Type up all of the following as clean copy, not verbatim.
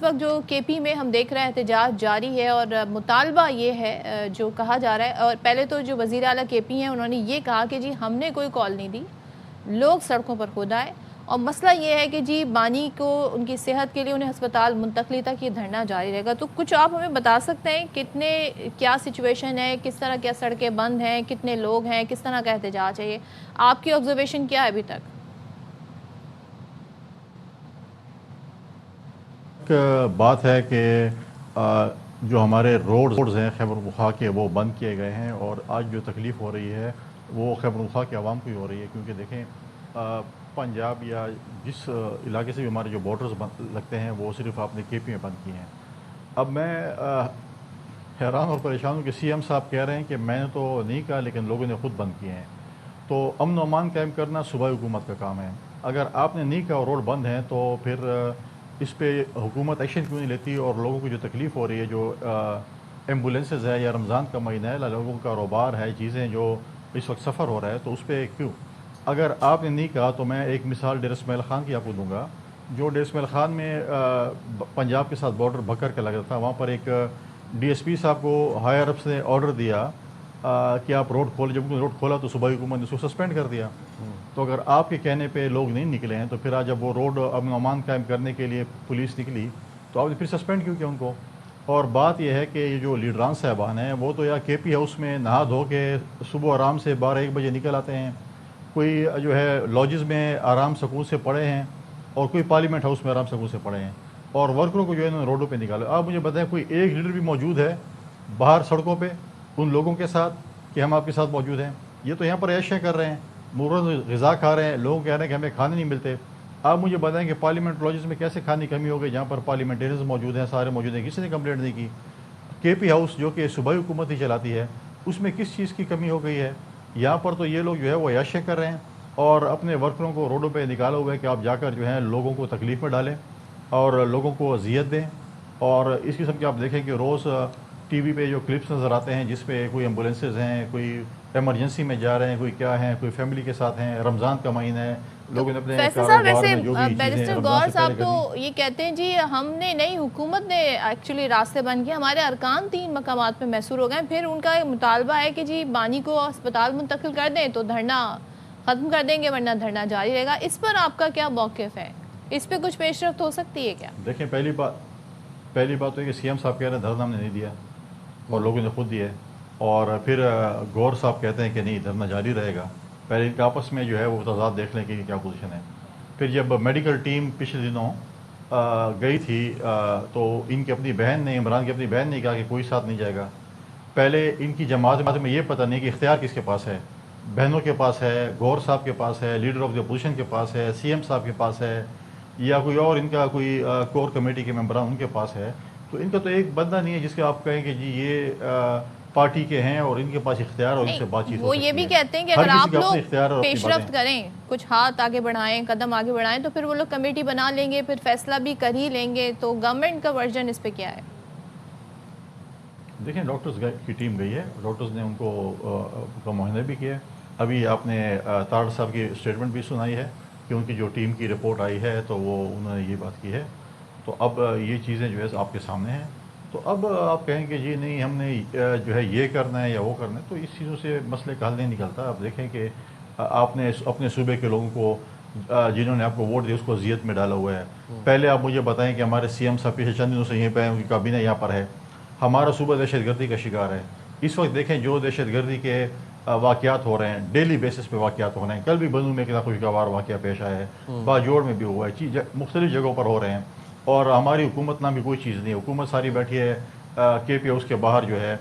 وقت جو کے پی میں ہم دیکھ رہے ہیں احتجاج جاری ہے اور مطالبہ یہ ہے جو کہا جا رہا ہے، اور پہلے تو جو وزیر اعلیٰ کے پی ہیں انہوں نے یہ کہا کہ جی ہم نے کوئی کال نہیں دی، لوگ سڑکوں پر خود آئے، اور مسئلہ یہ ہے کہ جی بانی کو ان کی صحت کے لیے انہیں ہسپتال منتقلی تک یہ دھرنا جاری رہے گا۔ تو کچھ آپ ہمیں بتا سکتے ہیں کتنے کیا سچویشن ہے، کس طرح کیا سڑکیں بند ہیں، کتنے لوگ ہیں، کس طرح کا احتجاج ہے؟ یہ آپ کی آبزرویشن کیا ہے ابھی تک؟ بات ہے کہ جو ہمارے روڈز ہیں خیبر پختونخوا کے وہ بند کیے گئے ہیں، اور آج جو تکلیف ہو رہی ہے وہ خیبر پختونخوا کے عوام کو ہی ہو رہی ہے، کیونکہ دیکھیں پنجاب یا جس علاقے سے بھی ہمارے جو بارڈرز لگتے ہیں وہ صرف آپ نے کے پی میں بند کیے ہیں۔ اب میں حیران اور پریشان ہوں کہ سی ایم صاحب کہہ رہے ہیں کہ میں نے تو نہیں کہا لیکن لوگوں نے خود بند کیے ہیں۔ تو امن و امان قائم کرنا صوبائی حکومت کا کام ہے۔ اگر آپ نے نہیں کہا اور روڈ بند ہیں تو پھر اس پہ حکومت ایکشن کیوں نہیں لیتی؟ اور لوگوں کو جو تکلیف ہو رہی ہے، جو ایمبولینسز ہے یا رمضان کا مہینہ ہے، لوگوں کا کاروبار ہے، چیزیں جو اس وقت سفر ہو رہا ہے، تو اس پہ کیوں؟ اگر آپ نے نہیں کہا تو میں ایک مثال ڈیر اسماعیل خان کی آپ کو دوں گا۔ جو ڈیر اسماعیل خان میں پنجاب کے ساتھ بارڈر بکر کا لگا تھا، وہاں پر ایک ڈی ایس پی صاحب کو ہائر اپس نے آرڈر دیا کہ آپ روڈ کھولیں۔ جب انہوں نے روڈ کھولا تو صوبائی حکومت نے اس کو سسپینڈ کر دیا۔ تو اگر آپ کے کہنے پہ لوگ نہیں نکلے ہیں تو پھر آج جب وہ روڈ امن و امان قائم کرنے کے لیے پولیس نکلی تو آپ نے پھر سسپینڈ کیوں کیا ان کو؟ اور بات یہ ہے کہ یہ جو لیڈران صاحبان ہیں وہ تو یا کے پی ہاؤس میں نہا دھو کے صبح آرام سے 12-1 بجے نکل آتے ہیں، کوئی جو ہے لاجز میں آرام سکون سے پڑے ہیں، اور کوئی پارلیمنٹ ہاؤس میں آرام سکون سے پڑے ہیں، اور ورکروں کو جو ہے انہوں نے روڈوں پہ نکالا۔ آپ مجھے بتائیں کوئی ایک لیڈر بھی موجود ہے باہر سڑکوں پہ ان لوگوں کے ساتھ کہ ہم آپ کے ساتھ موجود ہیں؟ یہ تو یہاں پر عیشیں کر رہے ہیں، مرغن غذا کھا رہے ہیں، لوگ کہہ رہے ہیں کہ ہمیں کھانے نہیں ملتے۔ آپ مجھے بتائیں کہ پارلیمنٹ لاجز میں کیسے کھانے کی کمی ہو گئی جہاں پر پارلیمنٹیرینز موجود ہیں، سارے موجود ہیں، کسی نے کمپلینٹ نہیں کی۔ کے پی ہاؤس جو کہ صوبائی حکومت ہی چلاتی ہے اس میں کس چیز کی کمی ہو گئی ہے؟ یہاں پر تو یہ لوگ جو ہے وہ عیشیں کر رہے ہیں اور اپنے ورکروں کو روڈوں پہ نکالا ہوا ہے کہ آپ جا کر جو ہے لوگوں کو تکلیف میں ڈالیں اور لوگوں کو اذیت دیں۔ اور اس قسم کے آپ دیکھیں کہ روز ٹی وی پہ جو کلپس نظر آتے ہیں جس پہ کوئی ایمبولینسز ہیں، کوئی ایمرجنسی میں جا رہے ہیں، کوئی کیا ہیں، کوئی فیملی کے ساتھ ہیں، رمضان کا مہینہ ہے، لوگوں نے اپنے فیصل صاحب کاروبار میں جو بھی چیزیں بیرسٹر رمضان گور سے صاحب پہلے تو کرنی۔ یہ کہتے ہیں جی ہم نے نہیں، حکومت نے ایکچولی راستے بند کیے، ہمارے ارکان 3 مقامات پہ محصور ہو گئے، پھر ان کا مطالبہ ہے کہ جی بانی کو ہسپتال منتقل کر دیں تو دھرنا ختم کر دیں گے، ورنہ دھرنا جاری رہے گا۔ اس پر آپ کا کیا موقف ہے؟ اس پہ کچھ پیش رفت ہو سکتی ہے کیا؟ دیکھیں پہلی بات تو ہے کہ سی ایم صاحب کہہ رہے ہیں دھرنا ہم نے نہیں دیا اور لوگوں نے خود دیا ہے، اور پھر گور صاحب کہتے ہیں کہ نہیں دھرنا جاری رہے گا۔ پہلے ان کے آپس میں جو ہے وہ تضاد دیکھ لیں کہ کیا پوزیشن ہے۔ پھر جب میڈیکل ٹیم پچھلے دنوں گئی تھی تو ان کی اپنی بہن نے، عمران کی اپنی بہن نے کہا کہ کوئی ساتھ نہیں جائے گا۔ پہلے ان کی جماعت میں یہ پتہ نہیں کہ اختیار کس کے پاس ہے، بہنوں کے پاس ہے، گور صاحب کے پاس ہے، لیڈر آف دی اپوزیشن کے پاس ہے، سی ایم صاحب کے پاس ہے، یا کوئی اور ان کا کوئی کور کمیٹی کے ممبران ان کے پاس ہے۔ تو ان کا تو ایک بندہ نہیں ہے جس کے آپ کہیں کہ جی یہ پارٹی کے ہیں اور ان کے پاس اختیار اور ان سے بات چیت ہو وہ سکتی یہ بھی ہے۔ کہتے ہیں کہ ہر اگر کسی آپ کا اپنے لوگ اختیار اور اپنی پیش باتیں رفت کریں، کچھ ہاتھ آگے بڑھائیں، قدم آگے بڑھائیں، تو پھر وہ لوگ کمیٹی بنا لیں گے، پھر فیصلہ بھی کر ہی لیں گے۔ تو گورنمنٹ کا ورژن اس پہ کیا ہے؟ دیکھیں ڈاکٹرز کی ٹیم گئی ہے، ڈاکٹرز نے ان کو معائنہ بھی کیا ہے۔ ابھی آپ نے تارڑ صاحب کی اسٹیٹمنٹ بھی سنائی ہے کہ ان کی جو ٹیم کی رپورٹ آئی ہے تو وہ انہوں نے یہ بات کی ہے۔ تو اب یہ چیزیں جو ہے آپ کے سامنے ہیں، تو اب آپ کہیں کہ جی نہیں ہم نے جو ہے یہ کرنا ہے یا وہ کرنا ہے، تو اس چیزوں سے مسئلے کا حل نہیں نکلتا۔ آپ دیکھیں کہ آپ نے اپنے صوبے کے لوگوں کو جنہوں نے آپ کو ووٹ دیا اس کو اذیت میں ڈالا ہوا ہے۔ پہلے آپ مجھے بتائیں کہ ہمارے سی ایم صاحب پچھلے چند دنوں سے یہیں پہ ہیں، ان کی کابینہ یہاں پر ہے، ہمارا صوبہ دہشت گردی کا شکار ہے۔ اس وقت دیکھیں جو دہشت گردی کے واقعات ہو رہے ہیں، ڈیلی بیسس پہ واقعات ہو رہے ہیں، کل بھی بنوں میں کتنا خوشگوار واقعہ پیش آیا ہے، باجوڑ میں بھی ہوا ہے، مختلف جگہوں پر ہو رہے ہیں، اور ہماری حکومت نام کی کوئی چیز نہیں ہے۔ حکومت ساری بیٹھی ہے کے پی ہاؤس کے باہر جو ہے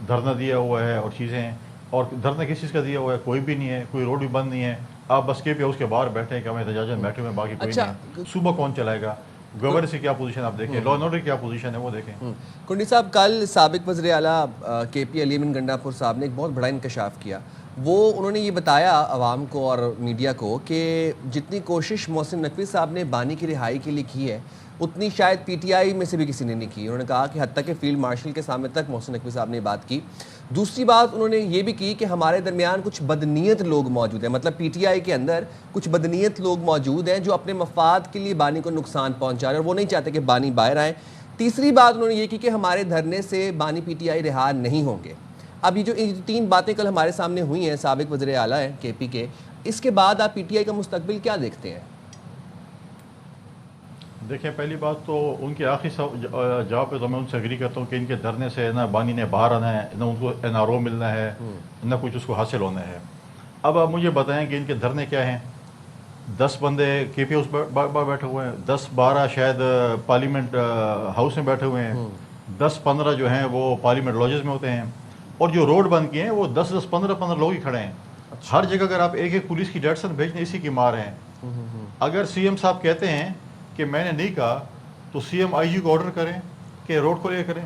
دھرنا دیا ہوا ہے اور چیزیں ہیں، اور دھرنا کس چیز کا دیا ہوا ہے؟ کوئی بھی نہیں ہے، کوئی روڈ بھی بند نہیں ہے، آپ بس کے پی ہاؤس کے باہر بیٹھے ہیں کہ ہمیں احتجاج میں بیٹھے ہوئے، باقی کوئی نہیں ہے۔ صوبہ کون چلائے گا؟ گورنر سے کیا پوزیشن آپ دیکھیں، لا اینڈ آرڈر کیا پوزیشن ہے وہ دیکھیں۔ کنڈی صاحب، کل سابق وزیر اعلیٰ کے پی علی امین گنڈا پور صاحب نے ایک بہت بڑا انکشاف کیا۔ انہوں نے یہ بتایا عوام کو اور میڈیا کو کہ جتنی کوشش محسن نقوی صاحب نے بانی کی رہائی کے لیے کی ہے اتنی شاید پی ٹی آئی میں سے بھی کسی نے نہیں کی. انہوں نے کہا کہ حتیٰ کہ فیلڈ مارشل کے سامنے تک محسن نقوی صاحب نے بات کی. دوسری بات انہوں نے یہ بھی کی کہ ہمارے درمیان کچھ بدنیت لوگ موجود ہیں, مطلب پی ٹی آئی کے اندر کچھ بدنیت لوگ موجود ہیں جو اپنے مفاد کے لیے بانی کو نقصان پہنچا رہے ہیں اور وہ نہیں چاہتے کہ بانی باہر آئیں. تیسری بات انہوں نے یہ کی کہ ہمارے دھرنے سے بانی پی ٹی آئی رہا نہیں ہوں گے. اب یہ جو 3 باتیں کل ہمارے سامنے ہوئی ہیں, سابق وزیر اعلیٰ ہیں کے پی کے, اس کے بعد آپ پی ٹی آئی کا مستقبل کیا دیکھتے ہیں؟ دیکھیں, پہلی بات تو ان کے آخری جواب پہ تو میں ان سے اگری کرتا ہوں کہ ان کے دھرنے سے نہ بانی نے باہر آنا ہے, نہ ان کو این آر او ملنا ہے, نہ کچھ اس کو حاصل ہونا ہے. اب آپ مجھے بتائیں کہ ان کے دھرنے کیا ہیں. 10 بندے کے پی ہاؤس بیٹھے ہوئے ہیں, 10-12 شاید پارلیمنٹ ہاؤس میں بیٹھے ہوئے ہیں, 10-15 جو ہیں وہ پارلیمنٹ لاجز میں ہوتے ہیں, اور جو روڈ بند کیے ہیں وہ 10-10, 15-15 لوگ ہی کھڑے ہیں. ہر جگہ اگر آپ ایک پولیس کی ڈیٹسن بھیجنے, اسی کی مار ہیں. اگر سی ایم صاحب کہتے ہیں کہ میں نے نہیں کہا تو سی ایم آئی جی کو آرڈر کریں کہ روڈ کھولے کریں,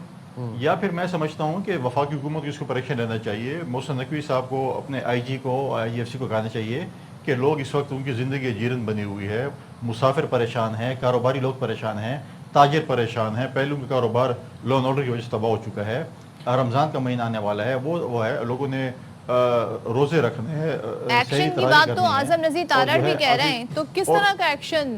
یا پھر میں سمجھتا ہوں کہ وفاقی حکومت کو اس کو ایکشن لینا چاہیے. محسن نقوی صاحب کو, اپنے آئی جی کو, آئی جی ایف سی کو کہنا چاہیے کہ لوگ اس وقت ان کی زندگی جیرن بنی ہوئی ہے, مسافر پریشان ہیں, کاروباری لوگ پریشان ہیں, تاجر پریشان ہیں, پہلو کا کاروبار لا اینڈ آرڈر کی وجہ سے تباہ ہو چکا ہے. رمضان کا مہینہ آنے والا ہے, وہ ہے, لوگوں نے روزے رکھنے ہیں. ایکشن کی بات تو اعظم نذیر تارڑ بھی کہہ رہے ہیں, تو کس طرح کا ایکشن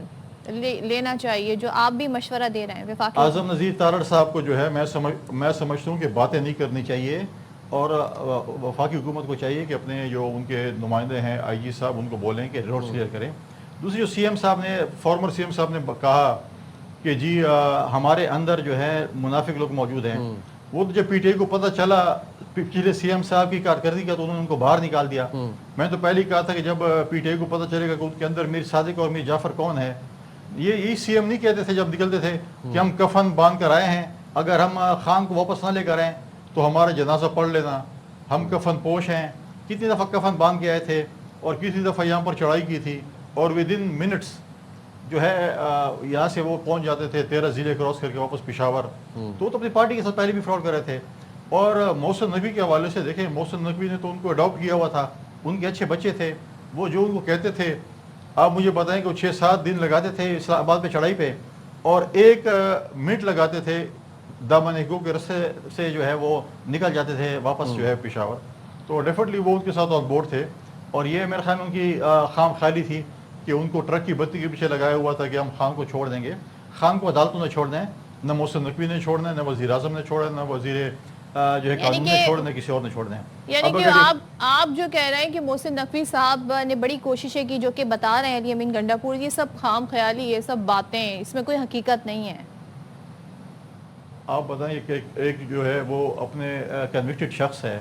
لینا چاہیے جو آپ بھی مشورہ دے رہے ہیں وفاقی؟ اعظم نذیر تارڑ صاحب کو جو ہے میں سمجھتا ہوں کہ باتیں نہیں کرنی چاہیے, اور وفاقی حکومت کو چاہیے کہ اپنے جو ان کے نمائندے ہیں آئی جی صاحب, ان کو بولیں کہ روڈ کلیئر کریں. دوسری, جو سی ایم صاحب نے, فارمر سی ایم صاحب نے کہا کہ جی ہمارے اندر جو ہے منافق لوگ موجود ہیں, وہ تو جب پی ٹی آئی کو پتہ چلا پچھلے سی ایم صاحب کی کارکردگی کا تو انہوں نے ان کو باہر نکال دیا. میں تو پہلے ہی کہا تھا کہ جب پی ٹی آئی کو پتہ چلے گا کہ ان کے اندر میر صادق اور میر جعفر کون ہے, یہ سی ایم نہیں کہتے تھے جب نکلتے تھے کہ ہم کفن باندھ کر آئے ہیں, اگر ہم خان کو واپس نہ لے کر آئیں تو ہمارا جنازہ پڑھ لینا, ہم کفن پوش ہیں. کتنی دفعہ کفن باندھ کے آئے تھے اور کتنی دفعہ یہاں پر چڑھائی کی تھی, اور ود ان منٹس جو ہے یہاں سے وہ پہنچ جاتے تھے 13 ضلع کراس کر کے واپس پشاور. تو اپنی پارٹی کے ساتھ پہلے بھی فراڈ کر رہے تھے. اور محسن نقوی کے حوالے سے دیکھیں, محسن نقوی نے تو ان کو اڈاپٹ کیا ہوا تھا, ان کے اچھے بچے تھے, وہ جو ان کو کہتے تھے, آپ مجھے بتائیں کہ وہ 6-7 دن لگاتے تھے اسلام آباد پہ چڑھائی پہ, اور 1 منٹ لگاتے تھے دامن حقوق کے رستے سے جو ہے وہ نکل جاتے تھے واپس جو ہے پشاور. تو ڈیفینیٹلی وہ ان کے ساتھ آن بورڈ تھے, اور یہ میرے خیال میں ان کی خام خیالی تھی کہ ان کو ٹرک کی بتی کے پیچھے لگایا ہوا تھا کہ ہم خان کو چھوڑ دیں گے. خان کو عدالتوں نے چھوڑنا ہے, نہ محسن نقوی نے چھوڑنا ہے, نہ وزیر اعظم نے چھوڑا ہے, نہ وزیر جو ہے قانون نے چھوڑنا ہے, کسی اور نے چھوڑنا ہے. یعنی کہ آپ جو کہہ رہے ہیں کہ محسن نقوی صاحب نے بڑی کوششیں کی, جو کہ بتا رہے ہیں علی امین گنڈا پور, یہ سب خام خیالی, یہ سب باتیں, اس میں کوئی حقیقت نہیں ہے. آپ بتائیں کہ ایک جو ہے وہ اپنے کنوکٹڈ شخص ہے,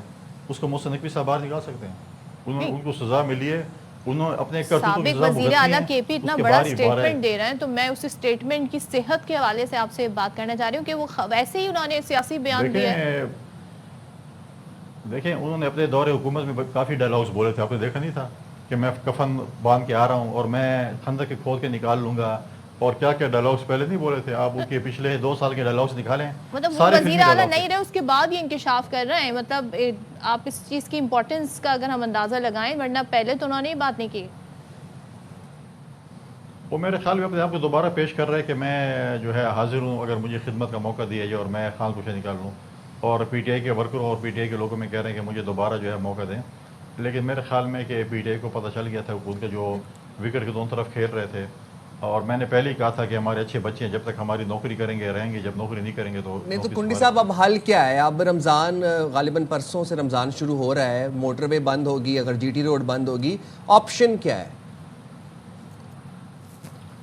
اس کو محسن نقوی صاحب باہر نکال سکتے ہیں؟ ان کو سزا ملی ہے, انہوں نے اپنے سابق وزیر اعلیٰ کے پی اتنا بڑا سٹیٹمنٹ دے رہے ہیں, تو میں اس سٹیٹمنٹ کی صحت کے حوالے سے آپ سے بات کرنا چاہ رہی ہوں کہ وہ ویسے ہی انہوں نے سیاسی بیان دیا ہے. دیکھیں, انہوں نے اپنے دور حکومت میں کافی ڈائلاگز بولے تھے, آپ نے دیکھا نہیں تھا کہ میں کفن باندھ کے آ رہا ہوں اور میں خندق کے کھود کے نکال لوں گا, اور کیا کیا ڈائلاگز پہلے نہیں بولے تھے. آپ ان کے پچھلے 2 سال کے ڈائلاگز نکالیں, مطلب وہ وزیر اعلیٰ نہیں رہے, اس کے بعد یہ انکشاف کر رہے ہیں. مطلب آپ اس چیز کی امپورٹنس کا اگر ہم اندازہ لگائیں, ورنہ پہلے تو انہوں نے یہ بات نہیں کی. وہ میرے خیال میں اپنے آپ کو دوبارہ پیش کر رہے کہ میں جو ہے حاضر ہوں, اگر مجھے خدمت کا موقع دیا جائے اور میں خان کو سے نکال لوں. اور پی ٹی آئی کے ورکروں اور پی ٹی آئی کے لوگوں میں کہہ رہے ہیں کہ مجھے دوبارہ جو ہے موقع دیں. لیکن میرے خیال میں کہ پی ٹی آئی کو پتہ چل گیا تھا, ان کے جو وکٹ کے دونوں طرف کھیل رہے تھے, اور میں نے پہلے ہی کہا تھا کہ ہمارے اچھے بچے ہیں, جب تک ہماری نوکری کریں گے رہیں گے, جب نوکری نہیں کریں گے تو نہیں. تو کنڈی صاحب, اب حل کیا ہے؟ اب رمضان غالباً پرسوں سے رمضان شروع ہو رہا ہے, موٹر وے بند ہوگی, اگر جی ٹی روڈ بند ہوگی, آپشن کیا ہے؟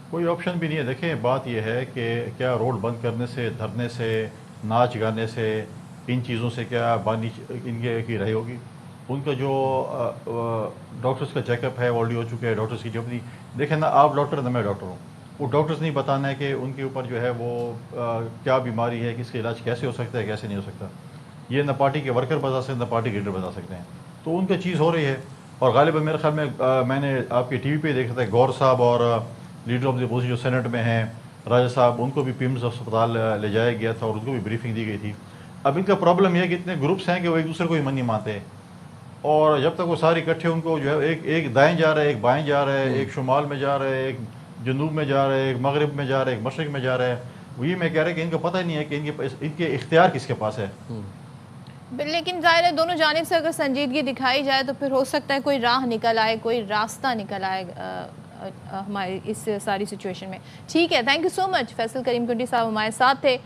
کوئی آپشن بھی نہیں ہے. دیکھیں, بات یہ ہے کہ کیا روڈ بند کرنے سے, دھرنے سے, ناچ گانے سے, ان چیزوں سے کیا بانی ان کی رہی ہوگی؟ ان کا جو ڈاکٹرز کا چیک اپ ہے آلریڈی ہو چکے ہیں. ڈاکٹرز کی جو اپنی دیکھیں نا, آپ ڈاکٹر نہ میں ڈاکٹر ہوں, وہ ڈاکٹرز نہیں بتانا ہے کہ ان کے اوپر جو ہے وہ کیا بیماری ہے, کس کا علاج کیسے ہو سکتا ہے, کیسے نہیں ہو سکتا. یہ نہ پارٹی کے ورکر بتا سکتے, نہ پارٹی کے لیڈر بتا سکتے ہیں. تو ان کا چیز ہو رہی ہے, اور غالباً میرے خیال میں نے آپ کی ٹی وی پہ دیکھا تھا, گور صاحب اور لیڈر آف دی اپوزیشن جو سینٹ میں ہیں راجہ صاحب, ان کو بھی پیمز اسپتال لے جایا گیا تھا اور ان کو بھی بریفنگ دی گئی تھی. اب ان کا پرابلم یہ ہے کہ اتنے گروپس ہیں کہ وہ ایک دوسرے کو ہی من نہیں مانتے, اور جب تک وہ سارے اکٹھے, ان کو جو ہے ایک دائیں جا رہا ہے, ایک بائیں جا رہا ہے, ایک شمال میں جا رہا ہے, ایک جنوب میں جا رہا ہے، ایک مغرب میں جا رہا ہے، ایک مشرق میں جا رہا ہے. وہی میں کہہ رہا کہ ان کو پتہ ہی نہیں ہے کہ ان کے اختیار کس کے پاس ہے. لیکن ظاہر ہے دونوں جانب سے اگر سنجیدگی دکھائی جائے تو پھر ہو سکتا ہے کوئی راہ نکل آئے، کوئی راستہ نکل آئے ہماری اس ساری سچویشن میں. ٹھیک ہے، تھینک یو سو مچ. فیصل کریم کنڈی صاحب ہمارے ساتھ تھے.